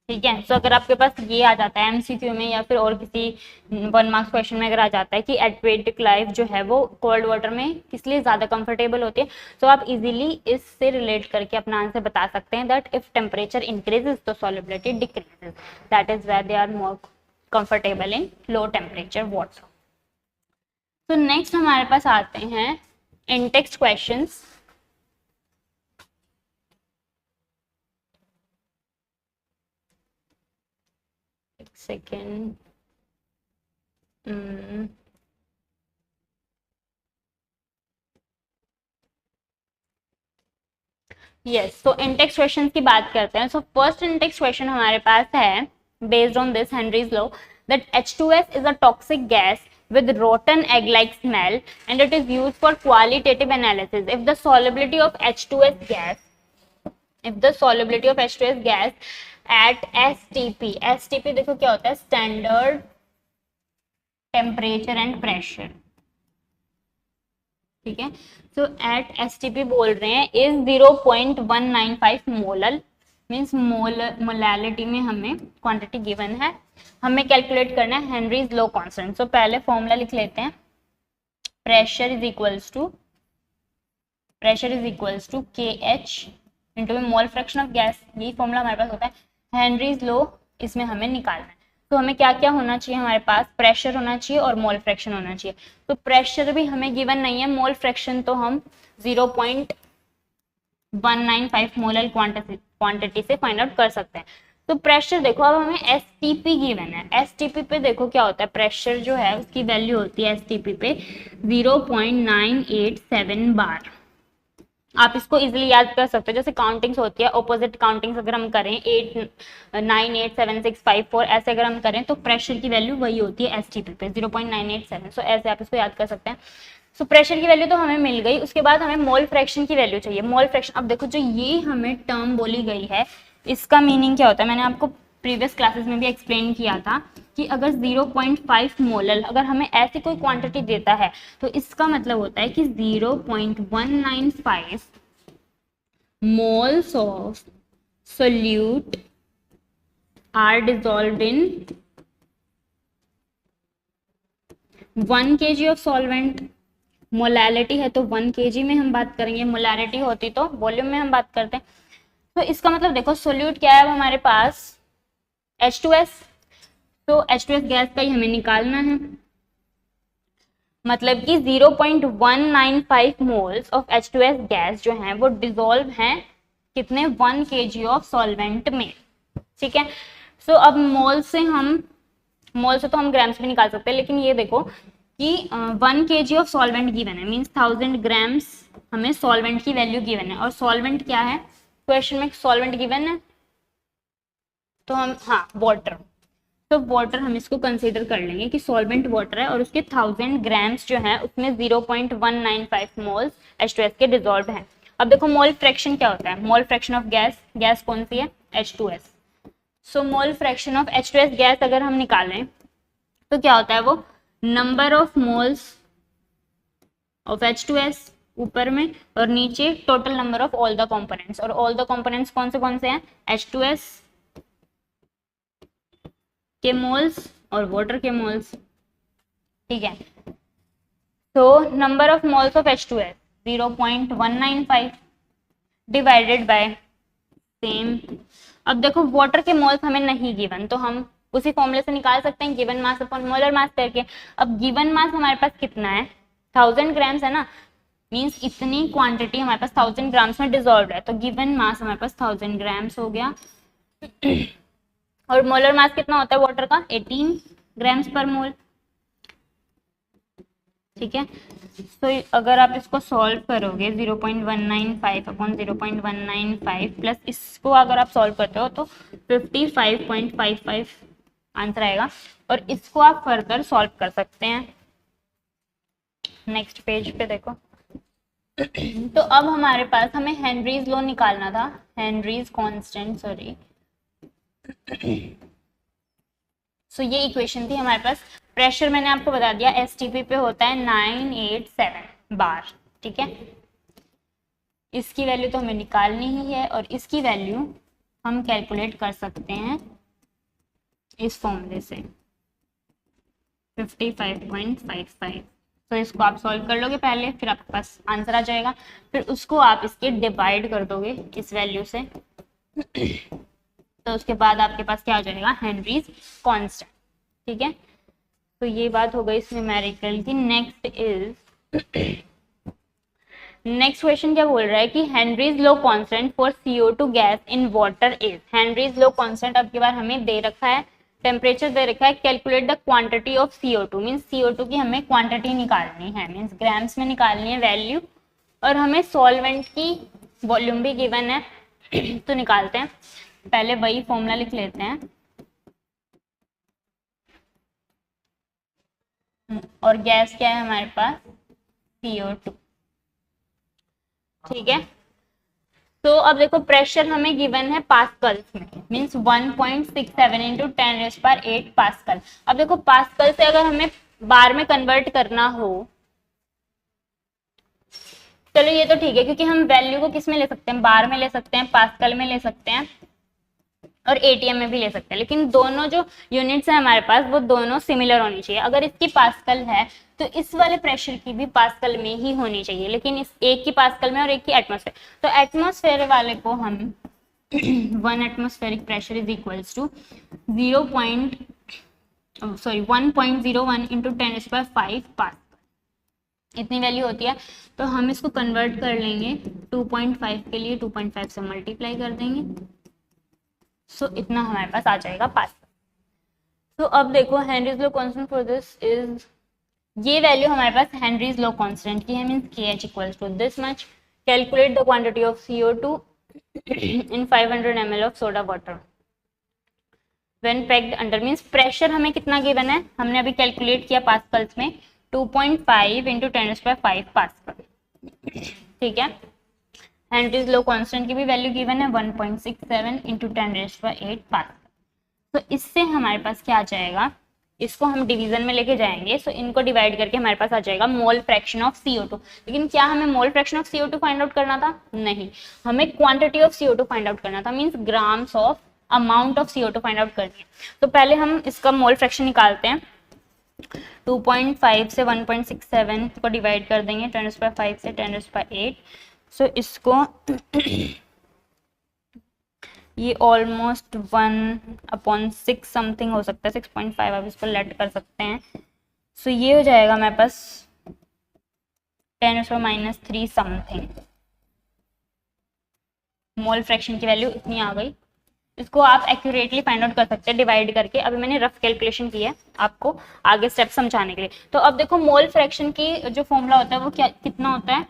ठीक है। तो अगर आपके पास ये आ जाता है एमसीक्यू में या फिर और किसी 1 मार्क्स क्वेश्चन में अगर आ जाता है कि एक्वेटिक लाइफ जो है वो कोल्ड वाटर में किस लिए ज्यादा कंफर्टेबल होती है, तो आप इजीली इससे रिलेट करके अपना आंसर बता सकते हैं दैट इफ टेम्परेचर इंक्रीजेस तो solubility decreases, that is where they are more comfortable in low temperature water. तो नेक्स्ट हमारे पास आते हैं in text questions. Second yes, तो इंटेक्स क्वेश्चन की बात करते हैं। सो फर्स्ट इंटेक्स क्वेश्चन हमारे पास है based on this Henry's law that H2S is a toxic gas with rotten egg-like smell and it is used for qualitative analysis. If the solubility of H2S gas at STP देखो क्या होता है, standard temperature and pressure, ठीक है। सो eight STP बोल रहे हैं is 0.195 molal, means molality में हमें क्वांटिटी गिवन है, हमें कैलकुलेट करना है हेनरीज लॉ कांस्टेंट। सो पहले फॉर्मूला लिख लेते हैं, pressure is equals to KH into mole fraction of gas, यही फॉर्मूला हमारे पास होता है। हेनरीज लॉ इसमें हमें निकालना है, तो हमें क्या क्या होना चाहिए, हमारे पास प्रेशर होना चाहिए और मोल फ्रैक्शन होना चाहिए। तो प्रेशर भी हमें गिवन नहीं है, मोल फ्रैक्शन तो हम 0.195 मोलल क्वांटिटी से फाइंड आउट कर सकते हैं। तो प्रेशर देखो, अब हमें एसटीपी गिवन है, एसटीपी पे देखो क्या होता है, प्रेशर जो है उसकी वैल्यू होती है एसटीपी पे 0.987 बार। आप इसको इजीली याद कर सकते हो, जैसे काउंटिंग्स होती है, ऑपोजिट काउंटिंग्स अगर हम करें 8 9 8 7 6 5 4 ऐसे अगर हम करें तो प्रेशर की वैल्यू वही होती है एसटीपी पे 0.987। सो ऐसे आप इसको याद कर सकते हैं। सो प्रेशर की वैल्यू तो हमें मिल गई, उसके बाद हमें मोल फ्रैक्शन की वैल्यू चाहिए। मोल फ्रैक्शन, अब देखो जो ये हमें टर्म बोली गई है इसका मीनिंग क्या होता है, मैंने आपको प्रीवियस क्लासेस में भी एक्सप्लेन किया था कि अगर 0.5 मोलल अगर हमें ऐसी कोई क्वांटिटी देता है तो इसका मतलब होता है कि 0.195 moles of solute are dissolved in 1 kg of solvent. Molality है तो 1 kg में हम बात करेंगे, मोलैरिटी होती तो वॉल्यूम में हम बात करते हैं। तो इसका मतलब देखो सोल्यूट क्या है, अब हमारे पास H2S, तो H2S गैस का ही हमें निकालना है, मतलब कि 0.195 मोल्स ऑफ H2S गैस जो है वो डिसॉल्व हैं कितने 1 kg ऑफ सॉल्वेंट में, ठीक है। सो अब मोल से तो हम ग्राम्स भी निकाल सकते हैं, लेकिन ये देखो कि 1 kg ऑफ सॉल्वेंट गिवन है, मीन्स 1000 ग्राम्स हमें सॉल्वेंट की वैल्यू गिवन है। और सॉल्वेंट क्या है, क्वेश्चन में सॉल्वेंट गिवन है तो हम वाटर, तो वाटर हम इसको कंसीडर कर लेंगे कि सॉल्वेंट वाटर है और उसके 1000 ग्राम्स जो है उसमें 0.195 मोल्स H2S के डिसॉल्व हैं। अब देखो मोल फ्रैक्शन क्या होता है, मोल फ्रैक्शन ऑफ गैस कौन सी है, H2S। So mole fraction of H2S gas अगर हम निकालें तो क्या होता है, वो number of moles of H2S ऊपर में और नीचे total number of all the components, और ऑल द कंपोनेंट्स कौन से हैं, H2S के मोल्स और वाटर के मोल्स, ठीक है। तो number of moles of H2S 0.195 divided by same. अब देखो वाटर के मोल्स हमें नहीं गिवन तो हम उसी फॉर्मूले से निकाल सकते हैं, given mass upon molar mass करके। अब गिवन मास हमारे पास कितना है, 1000 ग्राम्स है ना, मीन्स इतनी क्वांटिटी हमारे पास 1000 ग्राम्स में डिसॉल्व है, तो गिवन मास हमारे पास 1000 ग्राम्स हो गया। और मोलर मास कितना होता है वाटर का, 18 ग्राम्स पर मोल, ठीक है। तो अगर आप इसको सॉल्व करोगे 0.195 अपॉन 0.195 प्लस इसको अगर आप सॉल्व करते हो तो 55.55 आंसर आएगा, और इसको आप फर्दर सॉल्व कर सकते हैं। नेक्स्ट पेज पे देखो। तो अब हमारे पास हमें हेनरीज लॉ निकालना था, हेनरीज कांस्टेंट, सॉरी। सो ये इक्वेशन थी हमारे पास। प्रेशर मैंने आपको बता दिया एसटीपी पे होता है 987 बार, ठीक है। इसकी वैल्यू तो हमें निकालनी ही है और इसकी वैल्यू हम कैलकुलेट कर सकते हैं इस फॉर्मूले से 55.55। तो इसको आप सॉल्व कर लोगे पहले, फिर आपके पास आंसर आ जाएगा, फिर उसको आप इसके डिवाइड कर दोगे इस वैल्यू से, तो उसके बाद आपके पास क्या आ जाएगा, हेनरीज कांस्टेंट, ठीक है। तो ये बात हो गई इस न्यूमेरिकल की। नेक्स्ट क्वेश्चन क्या बोल रहा है कि Henrys law constant for CO2 gas in water is. Henrys law constant अब की बार हमें दे रखा है, टेम्परेचर दे रखा है, calculate the quantity of CO2, means CO2 की हमें क्वांटिटी निकालनी है, मीन्स ग्राम्स में निकालनी है वैल्यू, और हमें सॉल्वेंट की वॉल्यूम भी गिवन है। तो निकालते हैं, पहले वही फॉर्मूला लिख लेते हैं, और गैस क्या है हमारे पास, CO2, ठीक है। तो अब देखो प्रेशर हमें गिवन है पास्कल्स में, मींस 1.67 इंटू 10⁸ पास्कल। अब देखो पास्कल से अगर हमें बार में कन्वर्ट करना हो, चलो ये तो ठीक है क्योंकि हम वैल्यू को किस में ले सकते हैं, बार में ले सकते हैं, पास्कल में ले सकते हैं और ATM में भी ले सकते हैं, लेकिन दोनों जो यूनिट्स है हमारे पास वो दोनों सिमिलर होनी चाहिए। अगर इसकी पास्कल है तो इस वाले प्रेशर की भी पास्कल में ही होनी चाहिए, लेकिन इस एक की पास्कल में और एक की एटमॉस्फेयर। तो एटमॉस्फेयर वाले को हम 1 atmospheric pressure is equals to 1.01 into 10⁵ pascal, इतनी वैल्यू होती है। तो हम इसको कन्वर्ट कर लेंगे 2.5 के लिए 2.5 से मल्टीप्लाई कर देंगे, सो इतना हमारे पास आ जाएगा पास। तो अब देखो Henry's law constant for this is, ये वैल्यू हमारे पास हेनरीज लॉ कांस्टेंट की है, means KH equals to this much. Calculate the quantity of CO2 in 500 ml of soda water when packed under, means pressure हमें कितना given है, हमने अभी कैलकुलेट किया पास्कल्स में 2.5 इंटू 10⁵ पास्कल, ठीक है। हेनरीज लॉ कांस्टेंट की भी वैल्यू गिवन है 1.67 इंटू 10⁸ पास्कल। तो इससे हमारे पास क्या आ जाएगा, इसको हम डिवीजन में लेके जाएंगे, सो इनको डिवाइड करके हमारे पास आ जाएगा मोल फ्रैक्शन ऑफ CO2। लेकिन क्या हमें मोल fraction of CO2 find out करना था, नहीं, हमें quantity of CO2 find out करना था, means grams of amount of CO2 find out करनी है। तो पहले हम इसका मोल फ्रैक्शन निकालते हैं। 2.5 से 1.67 को डिवाइड कर देंगे 10⁵ से 10⁸। सो इसको ये ऑलमोस्ट 1/6 समथिंग हो सकता है, 6.5 आप इसको लेट कर सकते हैं। सो ये हो जाएगा हमारे पास 10⁻³ समथिंग, मोल फ्रैक्शन की वैल्यू इतनी आ गई। इसको आप एक्यूरेटली फाइंड आउट कर सकते हैं डिवाइड करके। अभी मैंने रफ कैलकुलेशन की है आपको आगे स्टेप समझाने के लिए। तो अब देखो मोल फ्रैक्शन की जो फॉर्मूला होता है वो क्या कितना होता है,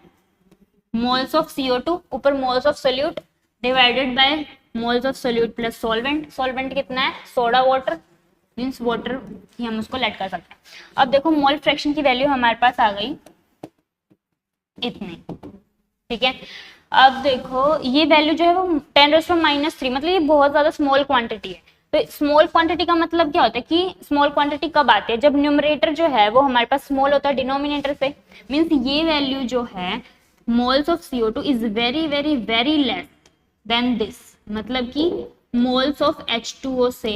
मोल्स ऑफ CO2 ऊपर moles of solute divided by moles of solute plus solvent. Solvent कितना है, सोडा वाटर, मींस वाटर ही हम उसको लेट कर सकते हैं। अब देखो मोल फ्रैक्शन की वैल्यू हमारे पास आ गई इतनी, ठीक है। अब देखो ये वैल्यू जो है वो 10⁻³ मतलब ये बहुत ज्यादा स्मॉल क्वांटिटी है। तो स्मॉल क्वांटिटी का मतलब क्या होता है कि स्मॉल क्वांटिटी कब आती है, जब न्यूमरेटर जो है वो हमारे पास स्मॉल होता है डिनोमिनेटर से। मींस ये वैल्यू जो है moles of CO2 is very very very less than this, मतलब कि मोल्स ऑफ H2O से,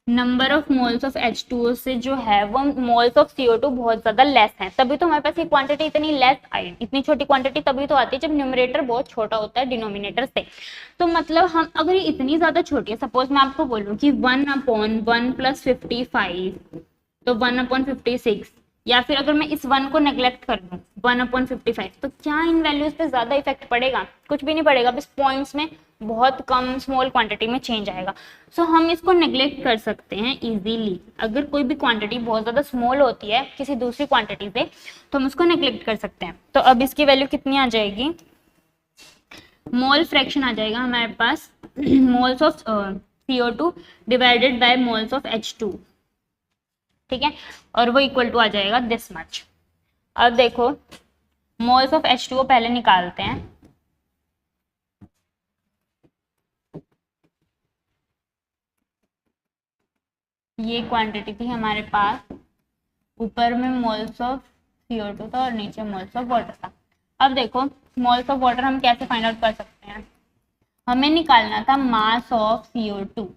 number of moles of H2O से जो है वो मोल्स ऑफ CO2 बहुत ज्यादा लेस है, तभी तो हमारे पास ये क्वांटिटी इतनी लेस आई। इतनी छोटी क्वांटिटी तभी तो आती है जब न्यूमरेटर बहुत छोटा होता है डिनोमिनेटर से। तो मतलब हम अगर ये इतनी ज्यादा छोटी है, सपोज मैं आपको बोलूं कि 1/1 + 55 तो 1/56, या फिर अगर मैं इस 1 को नेग्लेक्ट कर दूं 1/55, तो क्या इन वैल्यूज पे ज्यादा इफेक्ट पड़ेगा, कुछ भी नहीं पड़ेगा, बस पॉइंट्स में बहुत कम स्मॉल क्वांटिटी में चेंज आएगा। सो हम इसको नेग्लेक्ट कर सकते हैं इजीली। अगर कोई भी क्वांटिटी बहुत ज्यादा स्मॉल होती है किसी दूसरी क्वांटिटी से तो हम उसको नेग्लेक्ट कर सकते हैं। तो अब इसकी वैल्यू कितनी आ जाएगी, मोल फ्रैक्शन आ जाएगा हमारे पास moles of CO2 divided by moles of H2, ठीक है, और वो इक्वल टू आ जाएगा दिस मच। अब देखो मोल्स ऑफ H2O पहले निकालते हैं। ये क्वांटिटी थी हमारे पास, ऊपर में मोल्स ऑफ CO2 था और नीचे मोल्स ऑफ वाटर था। अब देखो मोल्स ऑफ वाटर हम कैसे फाइंड आउट कर सकते हैं, हमें निकालना था मास ऑफ CO2।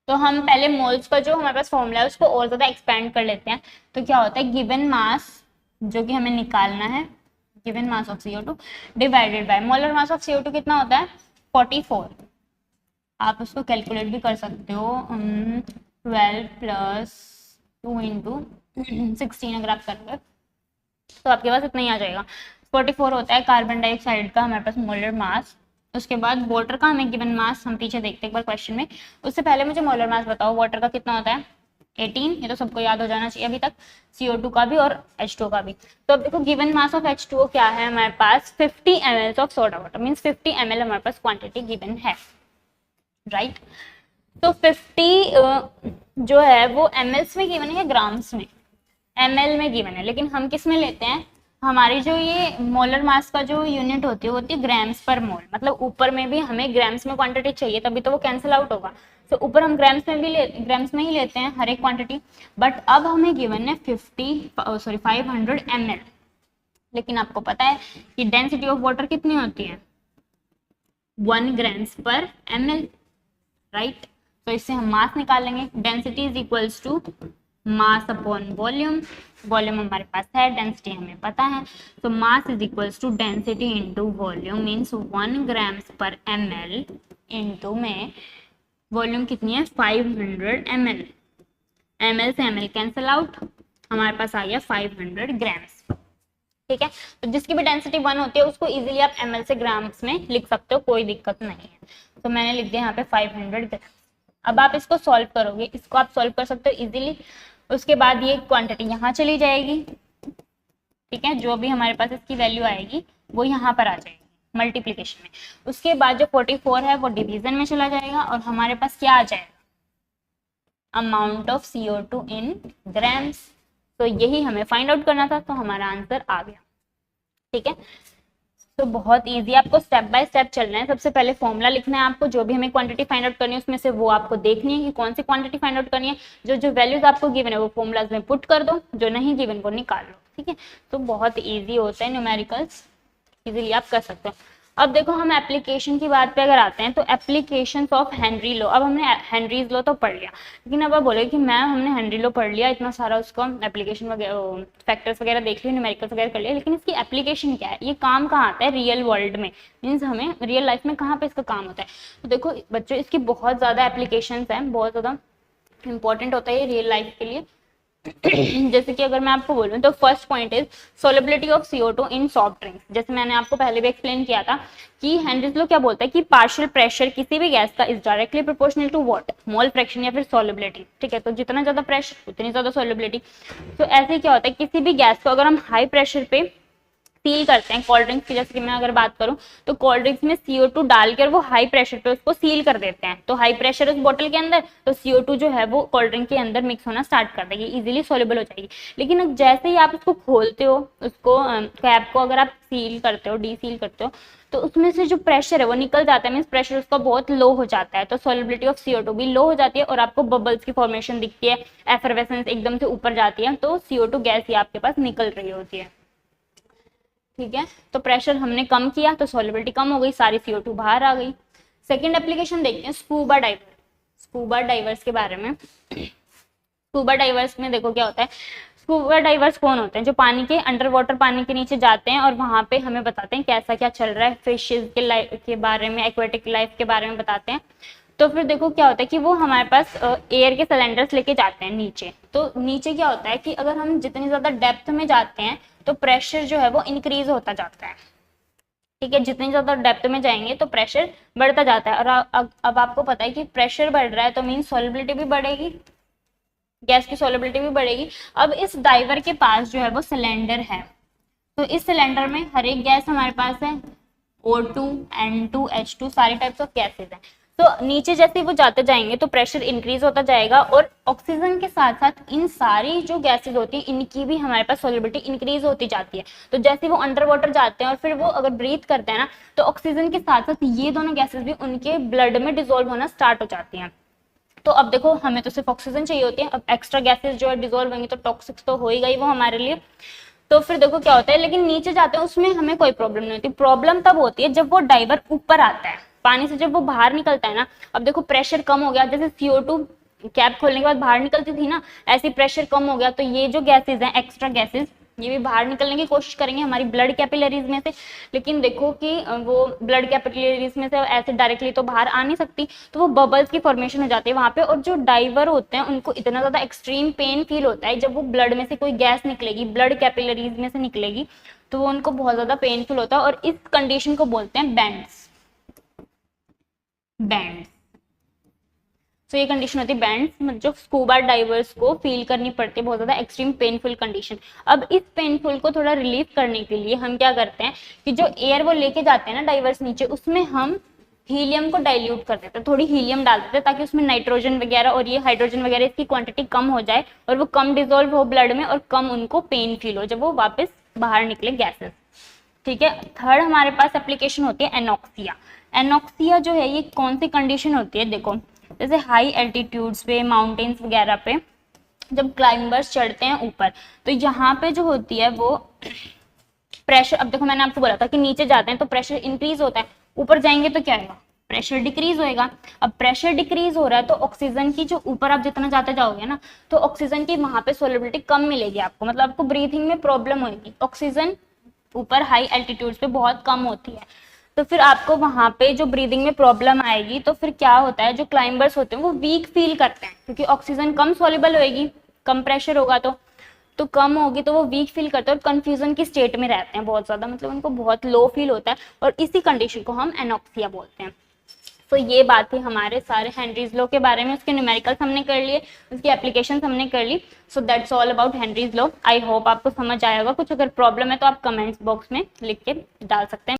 तो हम पहले मोल्स का जो हमारे पास फॉर्मूला है उसको और ज्यादा एक्सपेंड कर लेते हैं। तो क्या होता है, गिवन मास जो कि हमें निकालना है, given mass of CO2 divided by molar mass of CO2 कितना होता है 44। आप उसको कैलकुलेट भी कर सकते हो, 12 + 2 × 16 अगर आप करोगे तो आपके पास इतना ही आ जाएगा। 44 होता है कार्बन डाइऑक्साइड का हमारे पास मोलर मास। उसके बाद वाटर का हमें गिवन मास हम पीछे देखते हैं एक बार क्वेश्चन में। उससे पहले मुझे मोलर मास बताओ, वाटर का कितना होता है 18, ये तो सबको याद हो जाना चाहिए अभी तक, CO2 का भी और H2O का भी। तो अब देखो गिवन मास ऑफ H2O क्या है हमारे पास 50 ml of soda water, means 50 ml हमारे पास क्वांटिटी गिवन है, राइट। तो 50 जो है वो mls में गिवन है, ग्राम्स में, ml में गिवन है, लेकिन हम किस में लेते हैं, हमारी जो ये मोलर मास का जो यूनिट होती है वो होती है ग्राम्स पर मोल, मतलब ऊपर में भी हमें ग्राम्स में क्वांटिटी चाहिए तभी तो वो कैंसिल आउट होगा। तो ऊपर हम ग्राम्स में ही लेते हैं हर एक क्वांटिटी, बट अब हमें गिवन है 500 ml। लेकिन आपको पता है कि डेंसिटी ऑफ वाटर कितनी होती है 1 ग्राम्स पर ml, राइट। तो इससे हम मास निकालेंगे, density is equals to mass upon volume. Volume हमारे पास है, डेंसिटी हमें पता है, तो mass is equals to density into volume, means 1 grams per ml into में वॉल्यूम कितनी है 500 ml। ml से ml कैंसिल आउट, हमारे पास आ गया 500 ग्राम्स, ठीक है। तो जिसकी भी डेंसिटी 1 होती है उसको इजीली आप ml से ग्राम्स में लिख सकते हो, कोई दिक्कत नहीं है। तो मैंने लिख दिया यहाँ पे 500 ग्राम। अब आप इसको सॉल्व करोगे, इसको आप सॉल्व कर सकते हो इजीली। उसके बाद ये क्वांटिटी यहाँ चली जाएगी, ठीक है, जो भी हमारे पास इसकी वैल्यू आएगी वो यहाँ पर आ जाएगी मल्टीप्लीकेशन में। उसके बाद जो 44 है वो डिवीजन में चला जाएगा और हमारे पास क्या आ जाएगा, amount of CO2 in grams. तो यही हमें फाइंड आउट करना था, तो हमारा आंसर आ गया। ठीक है, तो बहुत इजी, आपको स्टेप बाय स्टेप चलना है। सबसे पहले फॉर्मूला लिखना है आपको, जो भी हमें क्वांटिटी फाइंड आउट करनी है उसमें से वो आपको देखनी है कि कौन सी क्वांटिटी फाइंड आउट करनी है। जो जो वैल्यूज आपको गिवन है वो फॉर्मूलाज में पुट कर दो, जो नहीं गिवन को निकाल लो। ठीक है, तो बहुत इजी होता है न्यूमेरिकल्स, इजीली आप कर सकते हो। अब देखो हम एप्लीकेशन की बात पे अगर आते हैं तो एप्लीकेशंस ऑफ हेनरी लॉ। अब हमने हेनरीज लॉ तो पढ़ लिया, लेकिन अब आप बोले कि मैम हमने हेनरी लॉ पढ़ लिया, इतना सारा उसका एप्लीकेशन वगैरह फैक्टर्स वगैरह देख लिए, न्यूमेरिकल्स वगैरह कर लिया, लेकिन इसकी एप्लीकेशन क्या है, ये काम कहाँ आता है रियल वर्ल्ड में, मीन्स हमें रियल लाइफ में कहाँ पे इसका काम होता है। तो देखो बच्चों, इसकी बहुत ज़्यादा एप्लीकेशंस हैं, बहुत ज़्यादा इंपॉर्टेंट होता है ये रियल लाइफ के लिए। जैसे कि अगर मैं आपको बोलूं तो first point is solubility of CO2 in soft drinks. जैसे मैंने आपको पहले भी एक्सप्लेन किया था कि हेनरीज लॉ क्या बोलता है कि पार्शियल प्रेशर किसी भी गैस का is directly proportional to what, mole fraction या फिर सोलेबिलिटी। ठीक है, तो जितना ज्यादा प्रेशर उतनी ज्यादा सोलेबिलिटी। तो ऐसे क्या होता है, किसी भी गैस को अगर हम हाई प्रेशर पे सील करते हैं, कोल्ड ड्रिंक्स की जैसे कि मैं अगर बात करूं तो कोल्ड ड्रिंक्स में CO2 डालकर वो हाई प्रेशर पे उसको सील कर देते हैं। तो हाई प्रेशर उस बोतल के अंदर, तो CO2 जो है वो कोल्ड ड्रिंक के अंदर मिक्स होना स्टार्ट कर देगी, इजीली सोल्यूबल हो जाएगी। लेकिन जैसे ही आप उसको खोलते हो, उसको कैप को अगर आप सील करते हो, डी सील करते हो, तो उसमें से जो प्रेशर है वो निकल जाता है, मीन्स प्रेशर उसका बहुत लो हो जाता है। तो सोलिबिलिटी ऑफ CO2 भी लो हो जाती है और आपको बबल्स की फॉर्मेशन दिखती है, एफरवेसेंस एकदम से ऊपर जाती है, तो CO2 गैस ही आपके पास निकल रही होती है। ठीक है, तो प्रेशर हमने कम किया तो सॉल्युबिलिटी कम हो गई, सारी CO2 बाहर आ गई। सेकंड एप्लीकेशन देखते हैं स्कूबा डाइवर, स्कूबा डाइवर्स के बारे में। स्कूबा डाइवर्स में देखो क्या होता है, स्कूबा डाइवर्स कौन होते हैं, जो पानी के अंडर वाटर पानी के नीचे जाते हैं और वहां पे हमें बताते हैं कैसा क्या चल रहा है, फिशेज के लाइफ के बारे में, एक्वेटिक लाइफ के बारे में बताते हैं। तो फिर देखो क्या होता है कि वो हमारे पास एयर के सिलेंडर्स लेके जाते हैं नीचे। तो नीचे क्या होता है कि अगर हम जितनी ज्यादा डेप्थ में जाते हैं तो प्रेशर जो है वो इंक्रीज होता जाता है। ठीक है, जितनी ज्यादा डेप्थ में जाएंगे तो प्रेशर बढ़ता जाता है। और अब आपको पता है कि प्रेशर बढ़ रहा है तो मीन सॉल्युबिलिटी भी बढ़ेगी, गैस की सॉल्युबिलिटी भी बढ़ेगी। अब इस डाइवर के पास जो है वो सिलेंडर है, तो इस सिलेंडर में हर एक गैस हमारे पास है, O2, N2, H2 सारे टाइप्स ऑफ गैसेज हैं। तो नीचे जैसे वो जाते जाएंगे तो प्रेशर इंक्रीज होता जाएगा और ऑक्सीजन के साथ साथ इन सारी जो गैसेज होती है इनकी भी हमारे पास सॉल्युबिलिटी इंक्रीज होती जाती है। तो जैसे वो अंडर वाटर जाते हैं और फिर वो अगर ब्रीथ करते हैं ना, तो ऑक्सीजन के साथ साथ ये दोनों गैसेज भी उनके ब्लड में डिसॉल्व होना स्टार्ट हो जाती हैं। तो अब देखो हमें तो सिर्फ ऑक्सीजन चाहिए होती है, अब एक्स्ट्रा गैसेज जो है डिसॉल्व होंगी तो टॉक्सिक तो हो ही गई वो हमारे लिए। तो फिर देखो क्या होता है, लेकिन नीचे जाते हैं उसमें हमें कोई प्रॉब्लम नहीं होती। प्रॉब्लम तब होती है जब वो डाइवर ऊपर आता है, पानी से जब वो बाहर निकलता है ना। अब देखो प्रेशर कम हो गया, जैसे CO2 कैप खोलने के बाद बाहर निकलती थी ना, ऐसे प्रेशर कम हो गया तो ये जो गैसेज हैं, एक्स्ट्रा गैसेज, ये भी बाहर निकलने की कोशिश करेंगे हमारी ब्लड कैपिलरीज में से। लेकिन देखो कि वो ब्लड कैपिलरीज में से ऐसे डायरेक्टली तो बाहर आ नहीं सकती, तो वो बबल्स की फॉर्मेशन हो जाती है वहां पे। और जो डाइवर होते हैं उनको इतना ज्यादा एक्सट्रीम पेन फील होता है जब वो ब्लड में से कोई गैस निकलेगी, ब्लड कैपिलरीज में से निकलेगी, तो वो उनको बहुत ज्यादा पेनफुल होता है और इस कंडीशन को बोलते हैं बैंड्स। बैंड, तो ये कंडीशन होती है बैंड्स, जो स्कूबा डाइवर्स को फील करनी पड़ती है बहुत ज्यादा एक्सट्रीम पेनफुल कंडीशन। अब इस पेनफुल को थोड़ा रिलीव करने के लिए हम क्या करते हैं कि जो एयर वो लेके जाते हैं ना डाइवर्स नीचे, उसमें हम हीलियम को डाइल्यूट कर देते हैं, थोड़ी हीलियम डाल देते हैं ताकि उसमें नाइट्रोजन वगैरह और ये हाइड्रोजन वगैरह इसकी क्वांटिटी कम हो जाए और वो कम डिसॉल्व हो ब्लड में और कम उनको पेन फील हो जब वो वापस बाहर निकले गैसेस। ठीक है, थर्ड हमारे पास एप्लीकेशन होती है एनॉक्सिया। एनॉक्सिया जो है ये कौन सी कंडीशन होती है, देखो जैसे हाई एल्टीट्यूड्स पे, माउंटेन्स वगैरह पे जब क्लाइंबर्स चढ़ते हैं ऊपर, तो यहाँ पे जो होती है वो प्रेशर, अब देखो मैंने आपको बोला था कि नीचे जाते हैं तो प्रेशर इंक्रीज होता है, ऊपर जाएंगे तो क्या होगा, प्रेशर डिक्रीज होएगा। अब प्रेशर डिक्रीज हो रहा है तो ऑक्सीजन की जो ऊपर आप जितना जाते जाओगे ना, तो ऑक्सीजन की वहां पे सोलिबिलिटी कम मिलेगी आपको, मतलब आपको ब्रीथिंग में प्रॉब्लम होगी। ऑक्सीजन ऊपर हाई एल्टीट्यूड्स पे बहुत कम होती है, तो फिर आपको वहां पे जो ब्रीदिंग में प्रॉब्लम आएगी। तो फिर क्या होता है, जो क्लाइंबर्स होते हैं वो वीक फील करते हैं क्योंकि ऑक्सीजन कम सॉल्युबल होएगी, कम प्रेशर होगा। तो कम होगी तो वो वीक फील करते हैं और कंफ्यूजन की स्टेट में रहते हैं बहुत ज़्यादा, मतलब उनको बहुत लो फील होता है और इसी कंडीशन को हम एनॉक्सिया बोलते हैं। तो ये बात थी हमारे सारे हेनरीज लॉ के बारे में, उसके न्यूमेरिकल्स हमने कर लिए, उसकी एप्लीकेशन हमने कर ली। So that's all about Henry's law. I hope आपको समझ आएगा। कुछ अगर प्रॉब्लम है तो आप कमेंट्स बॉक्स में लिख के डाल सकते हैं।